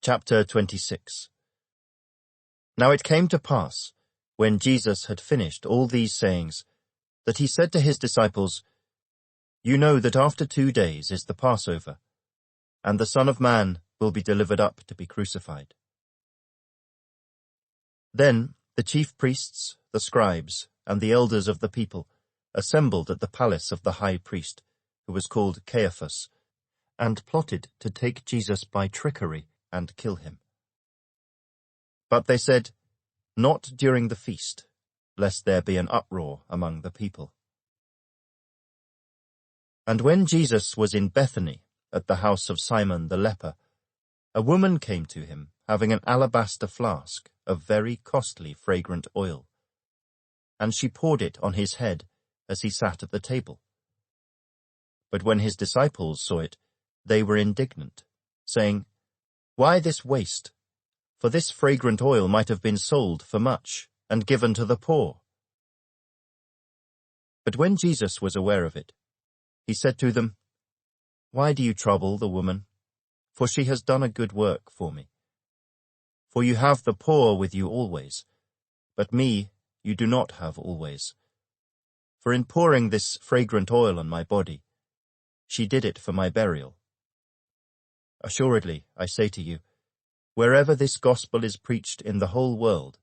Chapter 26. Now it came to pass, when Jesus had finished all these sayings, that he said to his disciples, You know that after 2 days is the Passover, and the Son of Man will be delivered up to be crucified. Then the chief priests, the scribes, and the elders of the people assembled at the palace of the high priest, who was called Caiaphas, and plotted to take Jesus by trickery and kill him. But they said, Not during the feast, lest there be an uproar among the people. And when Jesus was in Bethany, at the house of Simon the leper, a woman came to him, having an alabaster flask of very costly fragrant oil, and she poured it on his head as he sat at the table. But when his disciples saw it, they were indignant, saying, Why this waste? For this fragrant oil might have been sold for much and given to the poor. But when Jesus was aware of it, he said to them, Why do you trouble the woman? For she has done a good work for me. For you have the poor with you always, but me you do not have always. For in pouring this fragrant oil on my body, she did it for my burial. Assuredly, I say to you, wherever this gospel is preached in the whole world,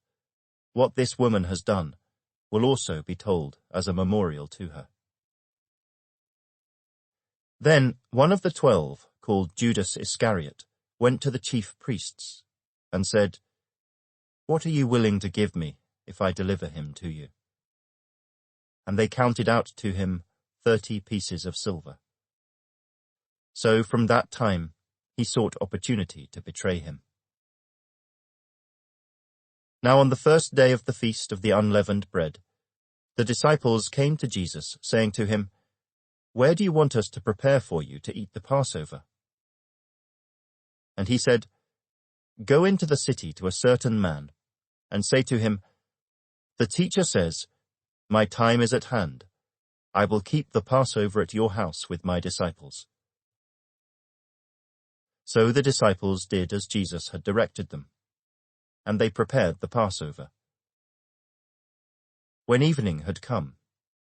what this woman has done will also be told as a memorial to her. Then one of the 12, called Judas Iscariot, went to the chief priests and said, What are you willing to give me if I deliver him to you? And they counted out to him 30 pieces of silver. So from that time he sought opportunity to betray him. Now on the first day of the feast of the unleavened bread, the disciples came to Jesus, saying to him, Where do you want us to prepare for you to eat the Passover? And he said, Go into the city to a certain man, and say to him, The teacher says, My time is at hand. I will keep the Passover at your house with my disciples. So the disciples did as Jesus had directed them, and they prepared the Passover. When evening had come,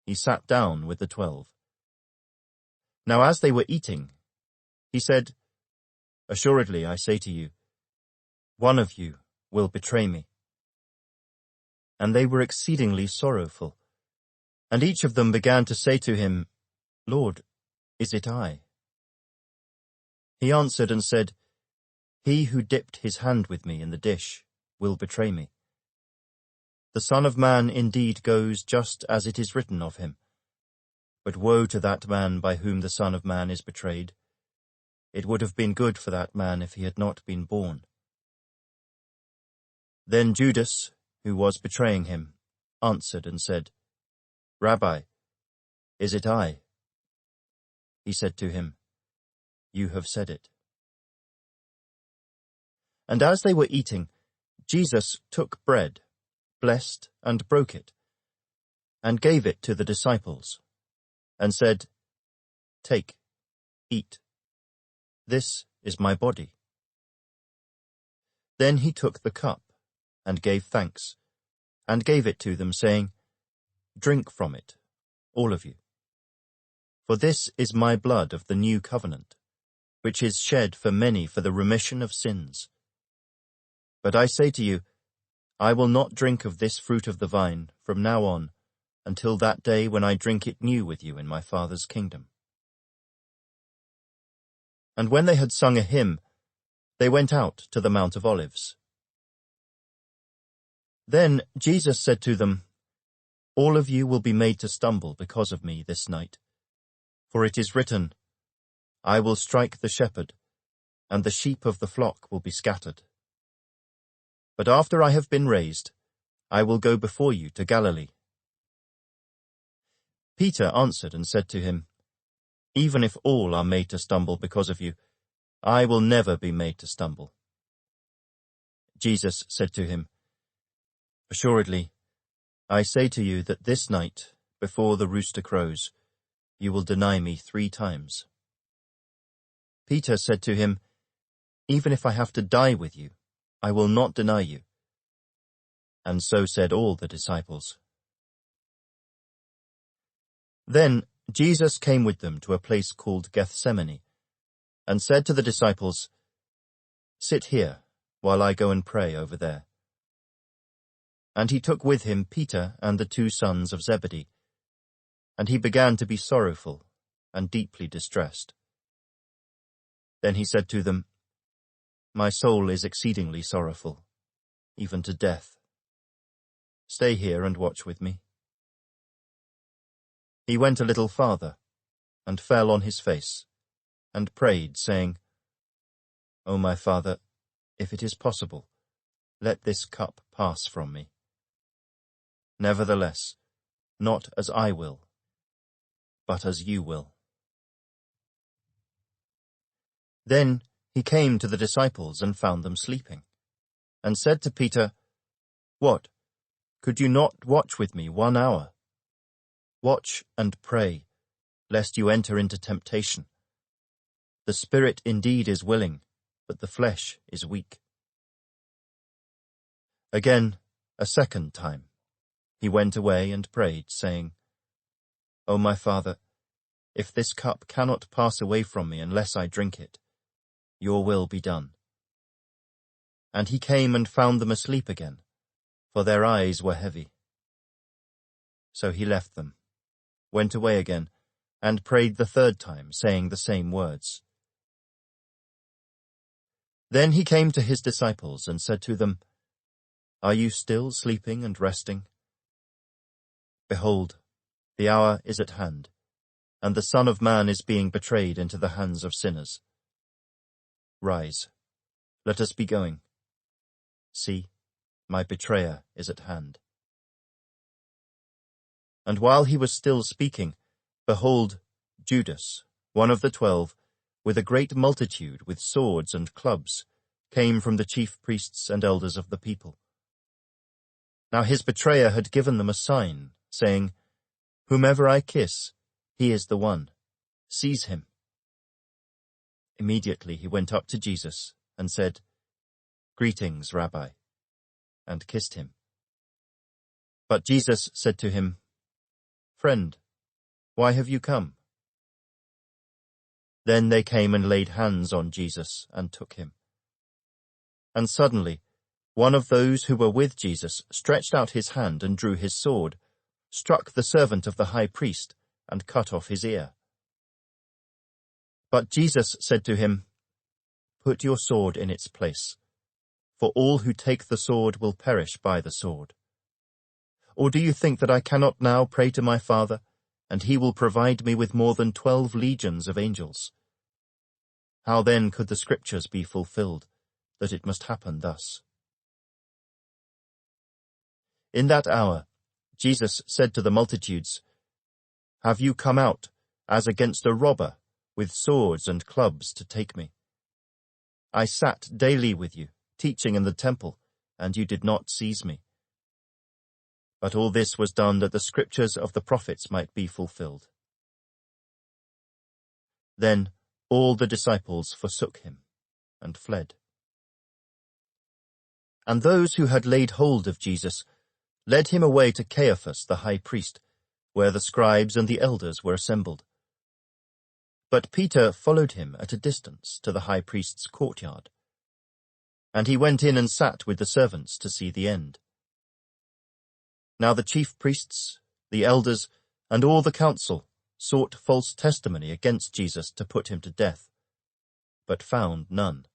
he sat down with the 12. Now as they were eating, he said, Assuredly, I say to you, one of you will betray me. And they were exceedingly sorrowful, and each of them began to say to him, Lord, is it I? He answered and said, He who dipped his hand with me in the dish will betray me. The Son of Man indeed goes just as it is written of him. But woe to that man by whom the Son of Man is betrayed. It would have been good for that man if he had not been born. Then Judas, who was betraying him, answered and said, Rabbi, is it I? He said to him, You have said it. And as they were eating, Jesus took bread, blessed and broke it, and gave it to the disciples, and said, Take, eat. This is my body. Then he took the cup, and gave thanks, and gave it to them, saying, Drink from it, all of you. For this is my blood of the new covenant, which is shed for many for the remission of sins. But I say to you, I will not drink of this fruit of the vine from now on, until that day when I drink it new with you in my Father's kingdom. And when they had sung a hymn, they went out to the Mount of Olives. Then Jesus said to them, All of you will be made to stumble because of me this night. For it is written, I will strike the shepherd, and the sheep of the flock will be scattered. But after I have been raised, I will go before you to Galilee. Peter answered and said to him, Even if all are made to stumble because of you, I will never be made to stumble. Jesus said to him, Assuredly, I say to you that this night, before the rooster crows, you will deny me 3 times. Peter said to him, even if I have to die with you, I will not deny you." And so said all the disciples. Then Jesus came with them to a place called Gethsemane, and said to the disciples, "Sit here, while I go and pray over there." And he took with him Peter and the 2 sons of Zebedee, and he began to be sorrowful and deeply distressed. Then he said to them, "My soul is exceedingly sorrowful, even to death. Stay here and watch with me." He went a little farther, and fell on his face, and prayed, saying, "O my Father, if it is possible, let this cup pass from me. Nevertheless, not as I will, but as you will." Then he came to the disciples and found them sleeping, and said to Peter, "What, could you not watch with me 1 hour? Watch and pray, lest you enter into temptation. The spirit indeed is willing, but the flesh is weak." Again, a second time, he went away and prayed, saying, "O my Father, if this cup cannot pass away from me unless I drink it, your will be done." And he came and found them asleep again, for their eyes were heavy. So he left them, went away again, and prayed the 3rd time, saying the same words. Then he came to his disciples and said to them, "Are you still sleeping and resting? Behold, the hour is at hand, and the Son of Man is being betrayed into the hands of sinners. Rise, let us be going. See, my betrayer is at hand." And while he was still speaking, behold, Judas, one of the 12, with a great multitude with swords and clubs, came from the chief priests and elders of the people. Now his betrayer had given them a sign, saying, "Whomever I kiss, he is the one. Seize him." Immediately he went up to Jesus and said, "Greetings, Rabbi," and kissed him. But Jesus said to him, "Friend, why have you come?" Then they came and laid hands on Jesus and took him. And suddenly one of those who were with Jesus stretched out his hand and drew his sword, struck the servant of the high priest, and cut off his ear. But Jesus said to him, "Put your sword in its place, for all who take the sword will perish by the sword. Or do you think that I cannot now pray to my Father, and he will provide me with more than 12 legions of angels? How then could the Scriptures be fulfilled, that it must happen thus?" In that hour, Jesus said to the multitudes, "Have you come out, as against a robber, with swords and clubs to take me? I sat daily with you, teaching in the temple, and you did not seize me. But all this was done that the Scriptures of the prophets might be fulfilled." Then all the disciples forsook him and fled. And those who had laid hold of Jesus led him away to Caiaphas the high priest, where the scribes and the elders were assembled. But Peter followed him at a distance to the high priest's courtyard. And he went in and sat with the servants to see the end. Now the chief priests, the elders, and all the council sought false testimony against Jesus to put him to death, but found none.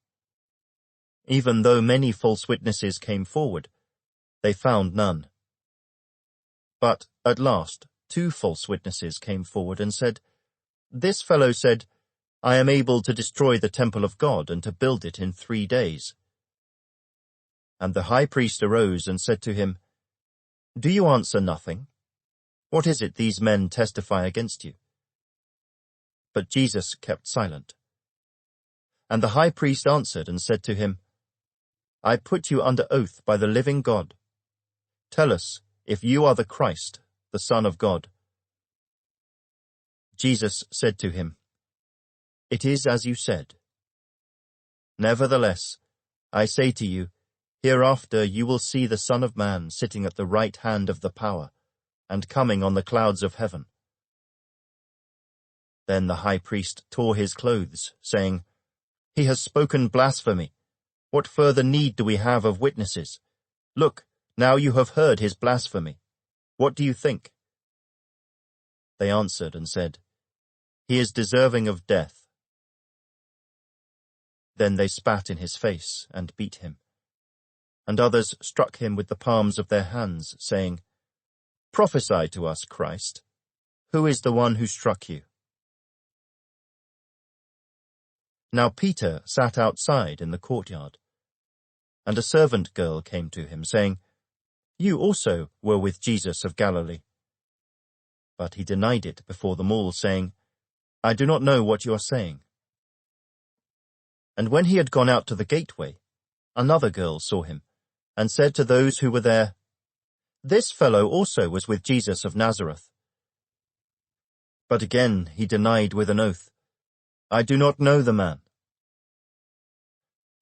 Even though many false witnesses came forward, they found none. But at last 2 false witnesses came forward and said, "This fellow said, 'I am able to destroy the temple of God and to build it in 3 days.'" And the high priest arose and said to him, "Do you answer nothing? What is it these men testify against you?" But Jesus kept silent. And the high priest answered and said to him, "I put you under oath by the living God. Tell us if you are the Christ, the Son of God." Jesus said to him, "It is as you said." Nevertheless, I say to you, hereafter you will see the Son of Man sitting at the right hand of the power, and coming on the clouds of heaven." Then the high priest tore his clothes, saying, "He has spoken blasphemy. What further need do we have of witnesses? Look, now you have heard his blasphemy. What do you think?" They answered and said, "He is deserving of death." Then they spat in his face and beat him. And others struck him with the palms of their hands, saying, "Prophesy to us, Christ. Who is the one who struck you?" Now Peter sat outside in the courtyard, and a servant girl came to him, saying, "You also were with Jesus of Galilee." But he denied it before them all, saying, "I do not know what you are saying." And when he had gone out to the gateway, another girl saw him, and said to those who were there, "This fellow also was with Jesus of Nazareth." But again he denied with an oath, "I do not know the man."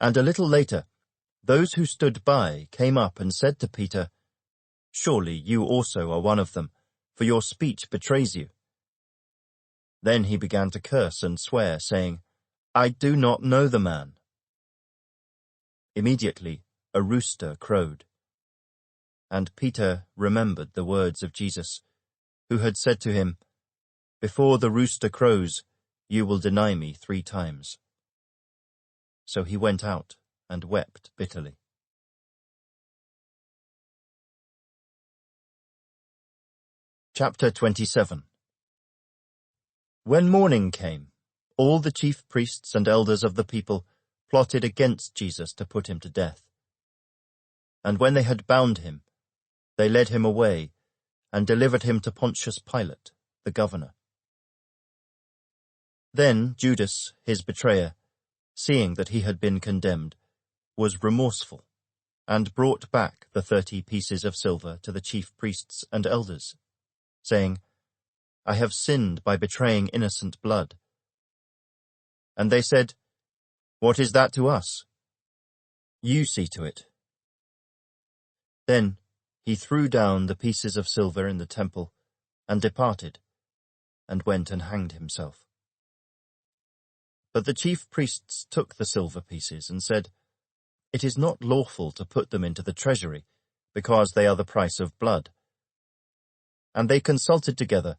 And a little later, those who stood by came up and said to Peter, "Surely you also are one of them, for your speech betrays you." Then he began to curse and swear, saying, "I do not know the man." Immediately a rooster crowed. And Peter remembered the words of Jesus, who had said to him, "Before the rooster crows, you will deny me 3 times." So he went out and wept bitterly. Chapter 27. When morning came, all the chief priests and elders of the people plotted against Jesus to put him to death. And when they had bound him, they led him away and delivered him to Pontius Pilate, the governor. Then Judas, his betrayer, seeing that he had been condemned, was remorseful, and brought back the 30 pieces of silver to the chief priests and elders, saying, "I have sinned by betraying innocent blood." And they said, "What is that to us? You see to it." Then he threw down the pieces of silver in the temple, and departed, and went and hanged himself. But the chief priests took the silver pieces and said, "It is not lawful to put them into the treasury, because they are the price of blood." And they consulted together,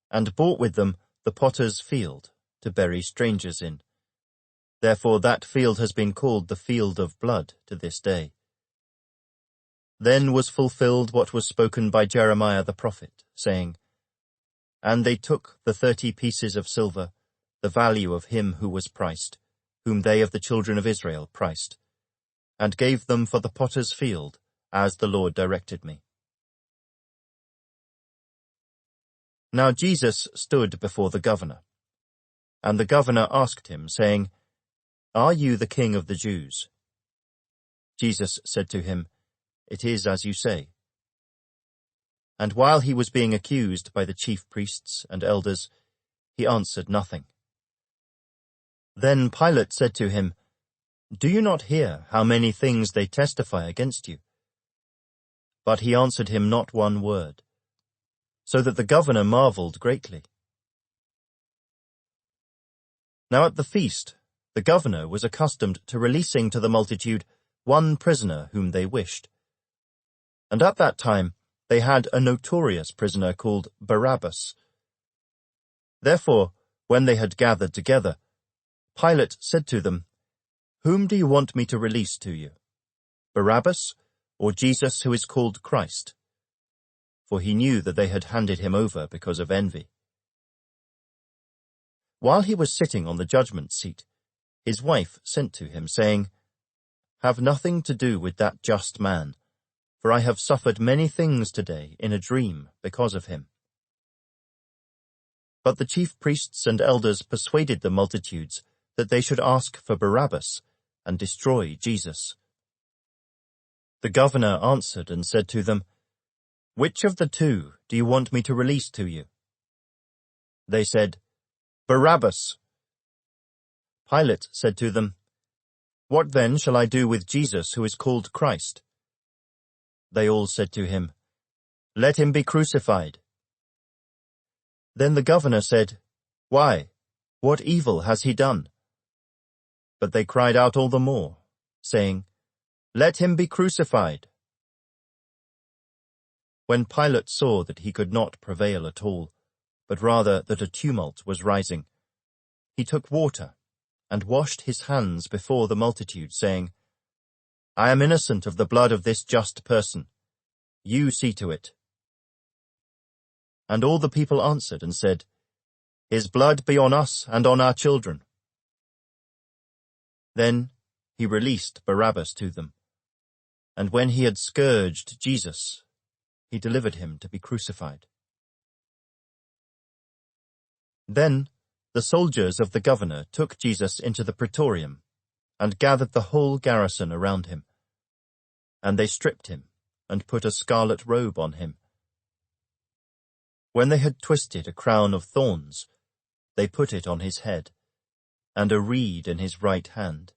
and bought with them the potter's field to bury strangers in. Therefore that field has been called the field of blood to this day. Then was fulfilled what was spoken by Jeremiah the prophet, saying, "And they took the 30 pieces of silver, the value of him who was priced, whom they of the children of Israel priced, and gave them for the potter's field, as the Lord directed me." Now Jesus stood before the governor, and the governor asked him, saying, "Are you the king of the Jews?" Jesus said to him, "It is as you say." And while he was being accused by the chief priests and elders, he answered nothing. Then Pilate said to him, "Do you not hear how many things they testify against you?" But he answered him not one word, so that the governor marveled greatly. Now at the feast, the governor was accustomed to releasing to the multitude one prisoner whom they wished. And at that time they had a notorious prisoner called Barabbas. Therefore, when they had gathered together, Pilate said to them, "Whom do you want me to release to you, Barabbas or Jesus who is called Christ?" For he knew that they had handed him over because of envy. While he was sitting on the judgment seat, his wife sent to him, saying, "Have nothing to do with that just man, for I have suffered many things today in a dream because of him." But the chief priests and elders persuaded the multitudes that they should ask for Barabbas and destroy Jesus. The governor answered and said to them, "Which of the 2 do you want me to release to you?" They said, "Barabbas." Pilate said to them, "What then shall I do with Jesus who is called Christ?" They all said to him, "Let him be crucified." Then the governor said, "Why? What evil has he done?" But they cried out all the more, saying, "Let him be crucified." When Pilate saw that he could not prevail at all, but rather that a tumult was rising, he took water and washed his hands before the multitude, saying, "I am innocent of the blood of this just person. You see to it." And all the people answered and said, "His blood be on us and on our children." Then he released Barabbas to them, and when he had scourged Jesus, he delivered him to be crucified. Then the soldiers of the governor took Jesus into the praetorium and gathered the whole garrison around him. And they stripped him and put a scarlet robe on him. When they had twisted a crown of thorns, they put it on his head, and a reed in his right hand.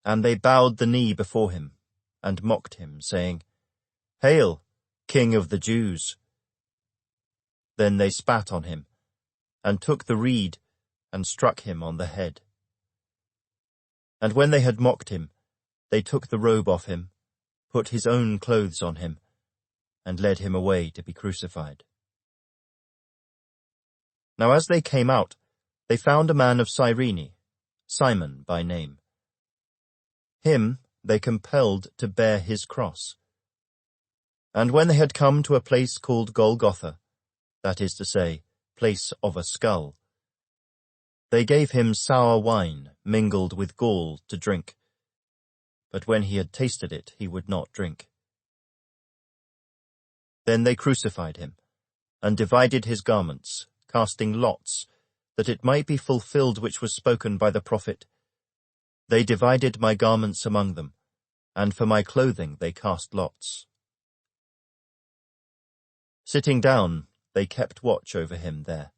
And they bowed the knee before him and mocked him, saying, "Hail, King of the Jews!" Then they spat on him, and took the reed, and struck him on the head. And when they had mocked him, they took the robe off him, put his own clothes on him, and led him away to be crucified. Now as they came out, they found a man of Cyrene, Simon by name. Him they compelled to bear his cross. And when they had come to a place called Golgotha, that is to say, place of a skull, they gave him sour wine mingled with gall to drink. But when he had tasted it, he would not drink. Then they crucified him, and divided his garments, casting lots, that it might be fulfilled which was spoken by the prophet, "They divided my garments among them, and for my clothing they cast lots." Sitting down, they kept watch over him there.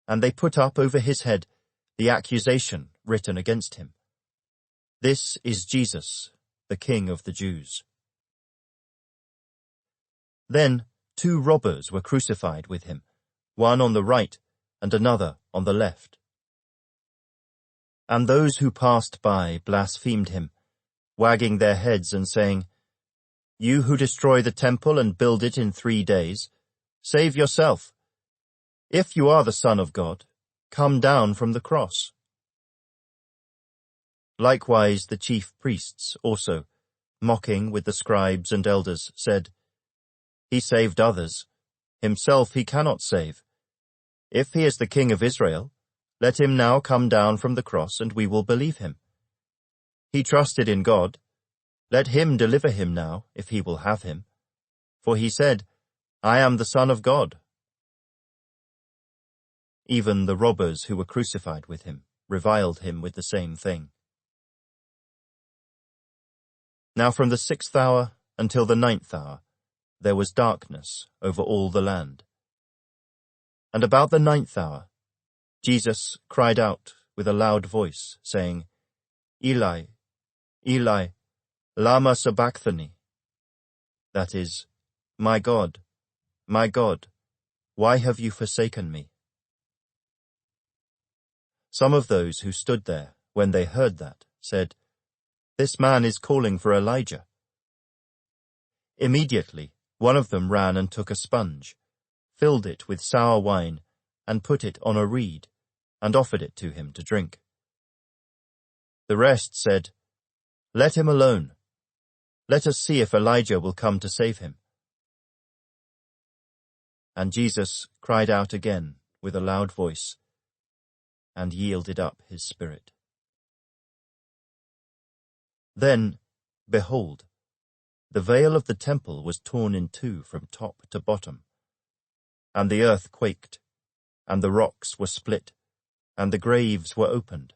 And they put up over his head the accusation written against him, "This is Jesus, the King of the Jews." Then 2 robbers were crucified with him, one on the right and another on the left. And those who passed by blasphemed him, wagging their heads and saying, "You who destroy the temple and build it in 3 days, save yourself. If you are the Son of God, come down from the cross." Likewise the chief priests also, mocking with the scribes and elders, said, "He saved others. Himself he cannot save. If he is the King of Israel, let him now come down from the cross, and we will believe him. He trusted in God. Let him deliver him now, if he will have him. For he said, 'I am the Son of God.'" Even the robbers who were crucified with him reviled him with the same thing. Now from the 6th hour until the 9th hour there was darkness over all the land. And about the 9th hour Jesus cried out with a loud voice, saying, "Eli, Eli, lama sabachthani?" That is, my God, why have you forsaken me?" Some of those who stood there, when they heard that, said, "This man is calling for Elijah." Immediately one of them ran and took a sponge, filled it with sour wine, and put it on a reed, and offered it to him to drink. The rest said, "Let him alone. Let us see if Elijah will come to save him." And Jesus cried out again with a loud voice, and yielded up his spirit. Then, behold, the veil of the temple was torn in 2 from top to bottom, and the earth quaked, and the rocks were split, and the graves were opened,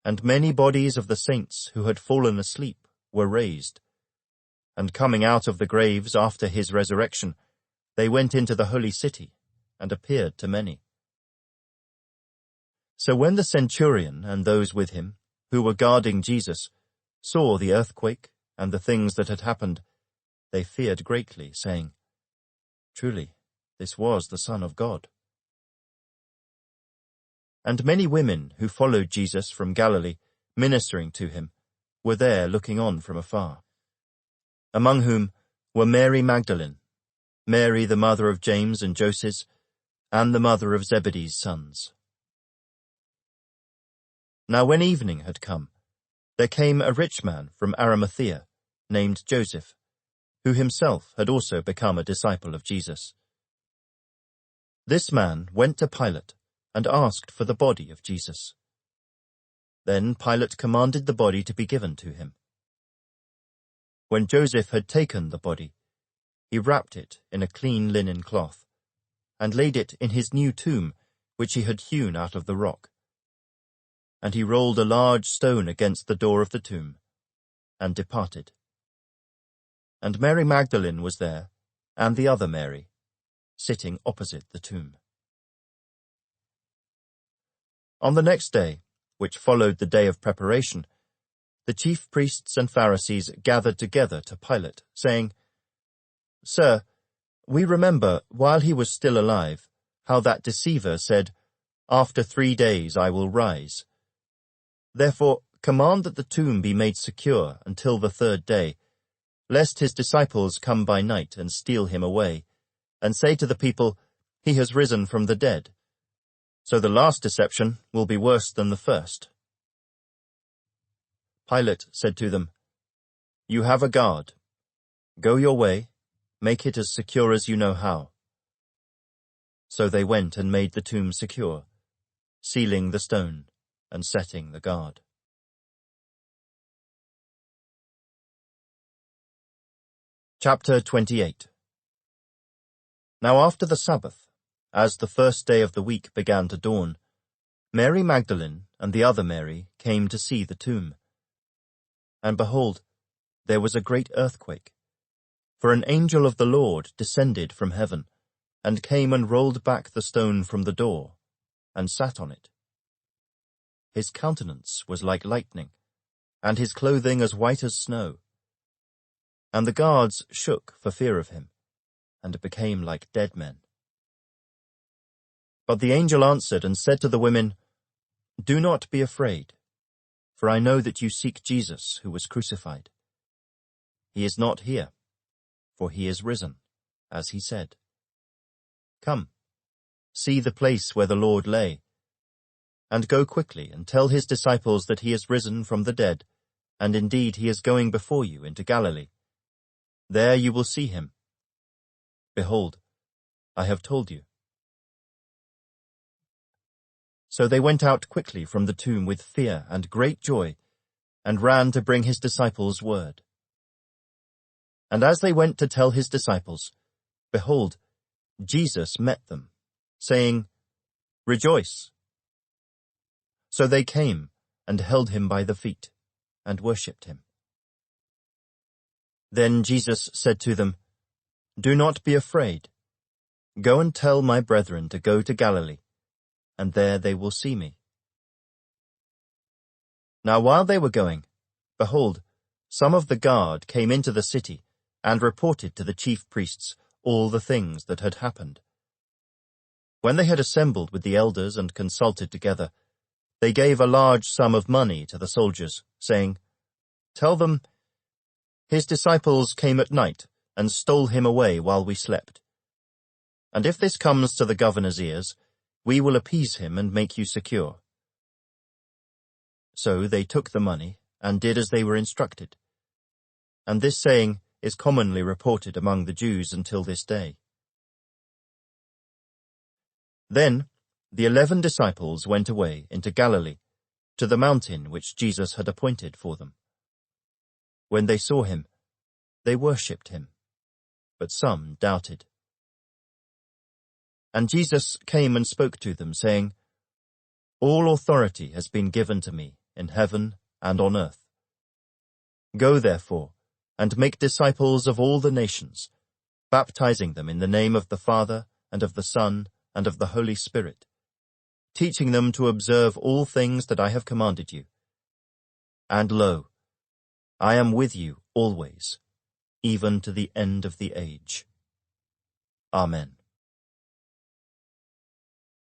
and many bodies of the saints who had fallen asleep were raised, and coming out of the graves after his resurrection, they went into the holy city, and appeared to many. So when the centurion and those with him who were guarding Jesus, saw the earthquake and the things that had happened, they feared greatly, saying, "Truly, this was the Son of God." And many women who followed Jesus from Galilee, ministering to him, were there looking on from afar, among whom were Mary Magdalene, Mary the mother of James and Joses, and the mother of Zebedee's sons. Now when evening had come, there came a rich man from Arimathea, named Joseph, who himself had also become a disciple of Jesus. This man went to Pilate and asked for the body of Jesus. Then Pilate commanded the body to be given to him. When Joseph had taken the body, he wrapped it in a clean linen cloth, and laid it in his new tomb, which he had hewn out of the rock. And he rolled a large stone against the door of the tomb, and departed. And Mary Magdalene was there, and the other Mary, sitting opposite the tomb. On the next day, which followed the day of preparation, the chief priests and Pharisees gathered together to Pilate, saying, "Sir, we remember, while he was still alive, how that deceiver said, 'After 3 days I will rise.' Therefore command that the tomb be made secure until the 3rd day, lest his disciples come by night and steal him away, and say to the people, 'He has risen from the dead.' So the last deception will be worse than the first." Pilate said to them, "You have a guard. Go your way, make it as secure as you know how." So they went and made the tomb secure, sealing the stone and setting the guard. Chapter 28. Now after the Sabbath, as the first day of the week began to dawn, Mary Magdalene and the other Mary came to see the tomb. And behold, there was a great earthquake, for an angel of the Lord descended from heaven, and came and rolled back the stone from the door, and sat on it. His countenance was like lightning, and his clothing as white as snow. And the guards shook for fear of him, and became like dead men. But the angel answered and said to the women, "Do not be afraid, for I know that you seek Jesus who was crucified. He is not here, for he is risen, as he said. Come, see the place where the Lord lay, and go quickly and tell his disciples that he is risen from the dead, and indeed he is going before you into Galilee. There you will see him. Behold, I have told you." So they went out quickly from the tomb with fear and great joy, and ran to bring his disciples word. And as they went to tell his disciples, behold, Jesus met them, saying, "Rejoice." So they came and held him by the feet, and worshipped him. Then Jesus said to them, "Do not be afraid. Go and tell my brethren to go to Galilee, and there they will see me." Now while they were going, behold, some of the guard came into the city, and reported to the chief priests all the things that had happened. When they had assembled with the elders and consulted together, they gave a large sum of money to the soldiers, saying, "Tell them, his disciples came at night and stole him away while we slept. And if this comes to the governor's ears, we will appease him and make you secure." So they took the money and did as they were instructed. And this saying is commonly reported among the Jews until this day. Then the 11 disciples went away into Galilee, to the mountain which Jesus had appointed for them. When they saw him, they worshipped him, but some doubted. And Jesus came and spoke to them, saying, "All authority has been given to me in heaven and on earth. Go, therefore, and make disciples of all the nations, baptizing them in the name of the Father and of the Son and of the Holy Spirit, teaching them to observe all things that I have commanded you. And lo, I am with you always, even to the end of the age. Amen.